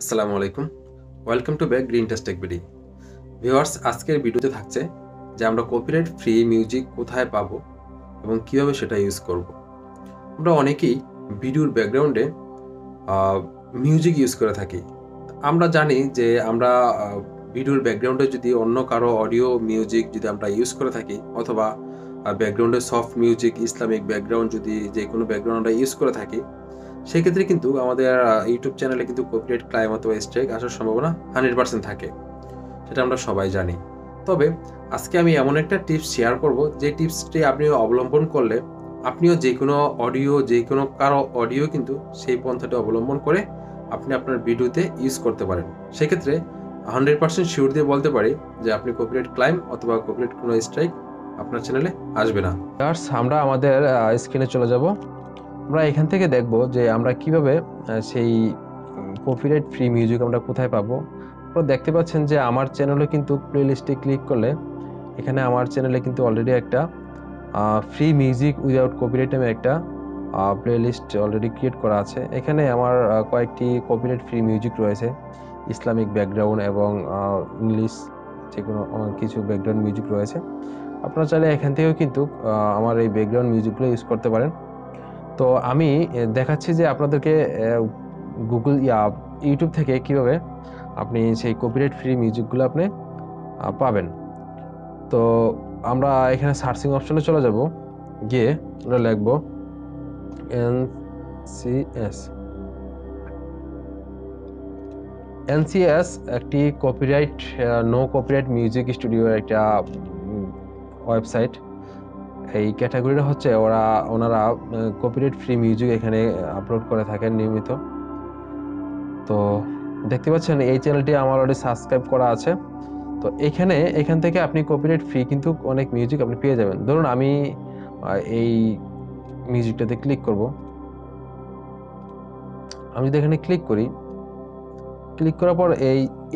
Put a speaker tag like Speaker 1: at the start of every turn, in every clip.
Speaker 1: আসসালামু আলাইকুম। Welcome to back green test tech BD. Viewers, আজকের ভিডিওতে থাকছে যে আমরা কপিরাইট ফ্রি মিউজিক কোথায় পাবো এবং কিভাবে সেটা ইউজ করব। আমরা অনেকেই ভিডিওর ব্যাকগ্রাউন্ডে মিউজিক ইউজ করে থাকি। আমরা জানি যে আমরা ভিডিওর ব্যাকগ্রাউন্ডে যদি অন্য কারো অডিও মিউজিক যদি আমরা ইউজ করে থাকি অথবা ব্যাকগ্রাউন্ডে সফট মিউজিক, ইসলামিক ব্যাকগ্রাউন্ড যদি যে কোনো ব্যাকগ্রাউন্ড আমরা ইউজ করে থাকি, সেক্ষেত্রে কিন্তু আমাদের ইউটিউব চ্যানেলে কিন্তু কপিরাইট ক্লাইম অথবা স্ট্রাইক আসার সম্ভাবনা 100% থাকে। সেটা আমরা সবাই জানি। তবে আজকে আমি এমন একটা টিপস শেয়ার করব, যে টিপসটি আপনি অবলম্বন করলে আপনিও যে কোনো অডিও, যে কোনো কারো অডিও কিন্তু সেই পন্থাটি অবলম্বন করে আপনি আপনার ভিডিওতে ইউজ করতে পারেন। সেক্ষেত্রে 100% শিওর দিয়ে বলতে পারি যে আপনি কপিরাইট ক্লাইম অথবা কপিরাইট কোনো স্ট্রাইক আপনার চ্যানেলে আসবে না। আমরা আমাদের স্ক্রিনে চলে যাব। আমরা এখান থেকে দেখব যে আমরা কিভাবে সেই কপিরাইট ফ্রি মিউজিক আমরা কোথায় পাবো। আপনারা দেখতে পাচ্ছেন যে আমার চ্যানেলে কিন্তু প্লেলিস্টে ক্লিক করলে এখানে আমার চ্যানেলে কিন্তু অলরেডি একটা ফ্রি মিউজিক উইদাউট কপিরাইট নামে একটা প্লেলিস্ট অলরেডি ক্রিয়েট করা আছে। এখানে আমার কয়েকটি কপিরাইট ফ্রি মিউজিক রয়েছে, ইসলামিক ব্যাকগ্রাউন্ড এবং ইংলিশ যে কোনো কিছু ব্যাকগ্রাউন্ড মিউজিক রয়েছে। আপনারা চাইলে এখান থেকেও কিন্তু আমার এই ব্যাকগ্রাউন্ড মিউজিকগুলো ইউজ করতে পারেন। তো আমি দেখাচ্ছি যে আপনাদেরকে গুগল ইউটিউব থেকে কিভাবে আপনি সেই কপিরাইট ফ্রি মিউজিকগুলো আপনি পাবেন। তো আমরা এখানে সার্চিং অপশনে চলে যাব, গিয়ে আমরা লিখব এনসিএস। এনসিএস একটি copyright no copyright music studio একটা ওয়েবসাইট। এই ক্যাটাগরিটা হচ্ছে ওনারা কপিরাইট ফ্রি মিউজিক এখানে আপলোড করে থাকেন নিয়মিত। তো দেখতে পাচ্ছেন এই চ্যানেলটি আমার অলরেডি সাবস্ক্রাইব করা আছে। তো এখান থেকে আপনি কপিরাইট ফ্রি কিন্তু অনেক মিউজিক আপনি পেয়ে যাবেন। ধরুন আমি এই মিউজিকটাতে ক্লিক করব। আমি যদি এখানে ক্লিক করি, ক্লিক করার পর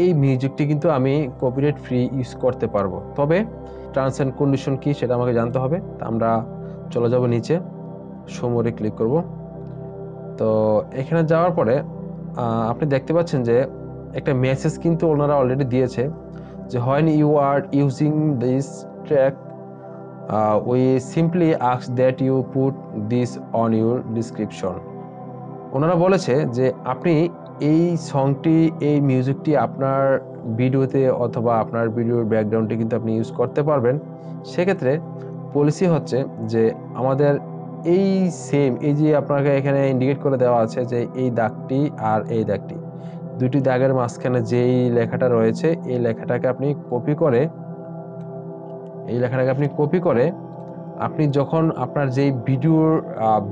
Speaker 1: এই মিউজিকটি কিন্তু আমি কপিরাইট ফ্রি ইউজ করতে পারবো। তবে টার্মস অ্যান্ড কন্ডিশন কি সেটা আমাকে জানতে হবে। তা আমরা চলে যাব নিচে, সমরে ক্লিক করব। তো এখানে যাওয়ার পরে আপনি দেখতে পাচ্ছেন যে একটা মেসেজ কিন্তু ওনারা অলরেডি দিয়েছে যে when you are using this track we simply ask that you put this on your description। ওনারা বলেছে যে আপনি এই সংটি, এই মিউজিকটি আপনার ভিডিওতে অথবা আপনার ভিডিওর ব্যাকগ্রাউন্ডে কিন্তু আপনি ইউজ করতে পারবেন। সেক্ষেত্রে পলিসি হচ্ছে যে আমাদের এই সেম, এই যে আপনাকে এখানে ইন্ডিকেট করে দেওয়া আছে যে এই দাগটি আর এই দাগটি, দুটি দাগের মাঝখানে যেই লেখাটা রয়েছে এই লেখাটাকে আপনি কপি করে আপনি যখন আপনার যেই ভিডিওর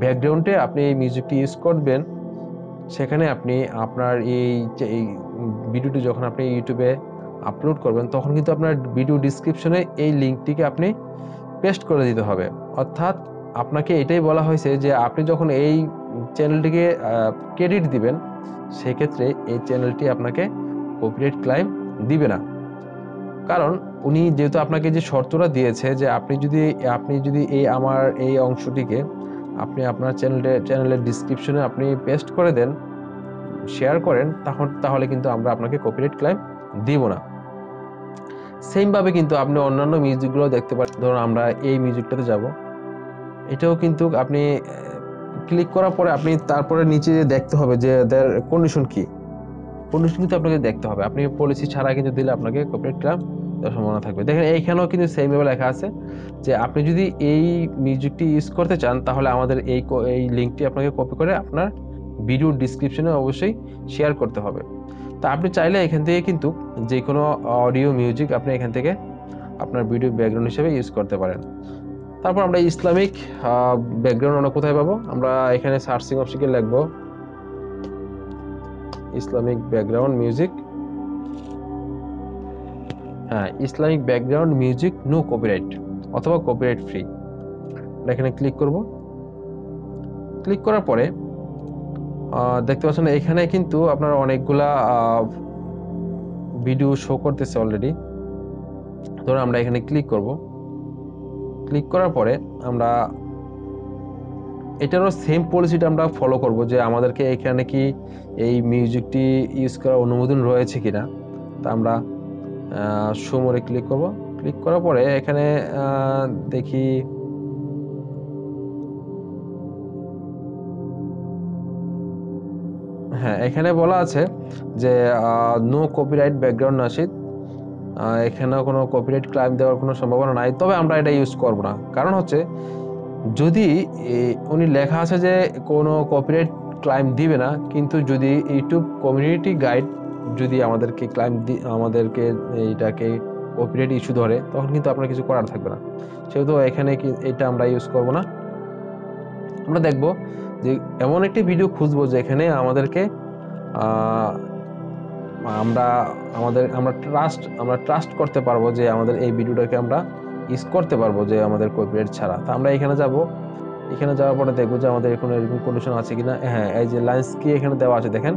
Speaker 1: ব্যাকগ্রাউন্ডে আপনি এই মিউজিকটি ইউজ করবেন, সেখানে আপনি আপনার এই ভিডিওটি যখন আপনি ইউটিউবে আপলোড করবেন, তখন কিন্তু আপনার ভিডিও ডিসক্রিপশনে এই লিঙ্কটিকে আপনি পেস্ট করে দিতে হবে। অর্থাৎ আপনাকে এটাই বলা হয়েছে যে আপনি যখন এই চ্যানেলটিকে ক্রেডিট দিবেন, সেক্ষেত্রে এই চ্যানেলটি আপনাকে কপিরাইট ক্লাইম দিবে না। কারণ উনি যেহেতু আপনাকে যে শর্তটা দিয়েছে যে আপনি যদি আমার এই অংশটিকে আপনি আপনার চ্যানেলের ডিসক্রিপশনে আপনি পেস্ট করে দেন, শেয়ার করেন, তাহলে কিন্তু আমরা আপনাকে কপিরাইট ক্লাইম দিব না। সেম ভাবে কিন্তু আপনি অন্যান্য মিউজিকগুলো দেখতে পারেন। ধরুন আমরা এই মিউজিকটাতে যাব, এটাও কিন্তু আপনি ক্লিক করার পরে আপনি তারপরে নিচে দেখতে হবে যে এদের কন্ডিশন কি। কন্ডিশন কিন্তু আপনাকে দেখতে হবে। আপনি পলিসি ছাড়া কিন্তু দিলে আপনাকে কপিরাইট ক্লেম দেওয়ার সম্ভাবনা থাকবে। দেখেন এইখানেও কিন্তু সেম ভাবে লেখা আছে যে আপনি যদি এই মিউজিকটি ইউজ করতে চান, তাহলে আমাদের এই লিঙ্কটি আপনাকে কপি করে আপনার ভিডিও ডিসক্রিপশনে অবশ্যই শেয়ার করতে হবে। তা আপনি চাইলে এখান থেকে কিন্তু যে কোনো অডিও মিউজিক আপনি এখান থেকে আপনার ভিডিও ব্যাকগ্রাউন্ড হিসেবে ইউজ করতে পারেন। তারপর আমরা ইসলামিক ব্যাকগ্রাউন্ড আমরা কোথায় পাবো? আমরা এখানে সার্চিং অপশনে লিখব ইসলামিক ব্যাকগ্রাউন্ড মিউজিক। হ্যাঁ, Islamic background music no copyright অথবা কপিরাইট ফ্রি। আমরা এখানে ক্লিক করব। ক্লিক করার পরে দেখতে পাচ্ছেন এখানে কিন্তু আপনার অনেকগুলা ভিডিও শো করতেছে অলরেডি। ধরুন আমরা এখানে ক্লিক করব। ক্লিক করার পরে আমরা
Speaker 2: এটারও সেম পলিসিটা আমরা ফলো করব যে আমাদেরকে এখানে কি এই মিউজিকটি ইউজ করার অনুমোদন রয়েছে কিনা। তা আমরা শো মোরে ক্লিক করব। ক্লিক করার পরে এখানে দেখি হ্যাঁ, এখানে বলা আছে যে নো কপিরাইট ব্যাকগ্রাউন্ড নাশিদ, এখানেও কোনো কপিরাইট ক্লাইম দেওয়ার কোনো সম্ভাবনা নাই, তবে আমরা এটা ইউজ করব না। কারণ হচ্ছে যদি উনি লেখা আছে যে কোনো কপিরাইট ক্লাইম দিবে না, কিন্তু যদি ইউটিউব কমিউনিটি গাইড যদি আমাদেরকে এইটাকে কপিরাইট ইস্যু ধরে, তখন কিন্তু আপনার কিছু করার থাকবে না। সেহেতু এখানে এটা আমরা ইউজ করব না। আমরা দেখব যে এমন একটি ভিডিও খুঁজবো যেখানে আমাদেরকে আমরা ট্রাস্ট করতে পারবো যে আমাদের এই ভিডিওটাকে আমরা ইউজ করতে পারবো যে আমাদের কপিরাইট ছাড়া। তো আমরা এখানে যাব। এখানে যাওয়ার পরে দেখবো যে আমাদের এখানে এরকম কন্ডিশন আছে কিনা। হ্যাঁ, এই যে লাইন্স কি এখানে দেওয়া আছে দেখেন,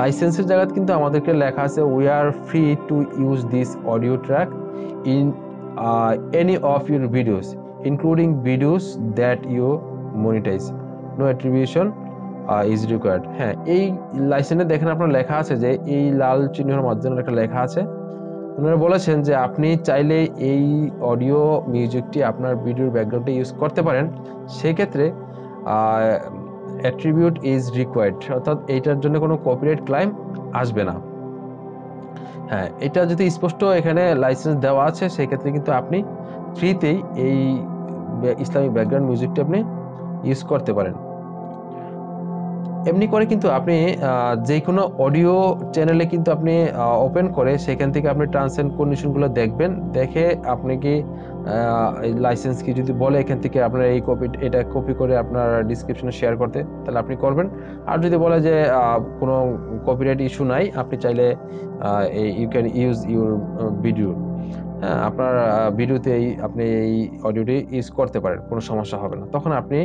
Speaker 2: লাইসেন্সের জায়গায় কিন্তু আমাদেরকে লেখা আছে we are free to use this audio track in any of your videos including videos that you monetise, no attribution is required. হ্যাঁ, এই লাইসেন্সে দেখেন আপনার লেখা আছে যে এই লাল চিহ্নের মাধ্যমে একটা লেখা আছে। ওনারা বলেছেন যে আপনি চাইলে এই অডিও মিউজিকটি আপনার ভিডিওর ব্যাকগ্রাউন্ডে ইউজ করতে পারেন, সেক্ষেত্রে অ্যাট্রিবিউট ইজ রিকোয়ার্ড, অর্থাৎ এইটার জন্য কোনো কপিরাইট ক্লাইম আসবে না। হ্যাঁ, এটা যদি স্পষ্ট এখানে লাইসেন্স দেওয়া আছে, সেক্ষেত্রে কিন্তু আপনি ফ্রিতেই এই ইসলামিক ব্যাকগ্রাউন্ড মিউজিকটি আপনি ইউজ করতে পারেন। এমনি করে কিন্তু আপনি যে কোনো অডিও চ্যানেলে কিন্তু আপনি ওপেন করে সেখান থেকে আপনি টার্মস অ্যান্ড কন্ডিশনগুলো দেখবেন, দেখে আপনি কি লাইসেন্স কি যদি বলে এখান থেকে আপনার এটা কপি করে আপনার ডিসক্রিপশনে শেয়ার করতে, তাহলে আপনি করবেন। আর যদি বলে যে কোনো কপিরাইট ইস্যু নাই, আপনি চাইলে you can use your video, হ্যাঁ, আপনার ভিডিওতে আপনি এই অডিওটি ইউজ করতে পারেন, কোনো সমস্যা হবে না। তখন আপনি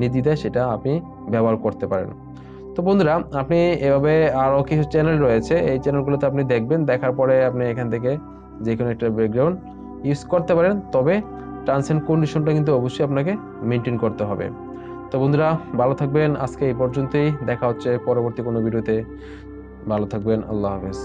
Speaker 2: নির্দ্বিধায় সেটা আপনি ব্যবহার করতে পারেন। তো বন্ধুরা, আপনি এভাবে আরও কিছু চ্যানেল রয়েছে, এই চ্যানেলগুলোতে আপনি দেখবেন, দেখার পরে আপনি এখান থেকে যে কোনো একটা ব্যাকগ্রাউন্ড ইউজ করতে পারেন, তবে টার্মস অ্যান্ড কন্ডিশনটা কিন্তু অবশ্যই আপনাকে মেনটেন করতে হবে। তো বন্ধুরা, ভালো থাকবেন। আজকে এই পর্যন্তই, দেখা হচ্ছে পরবর্তী কোনো ভিডিওতে। ভালো থাকবেন, আল্লাহ হাফেজ।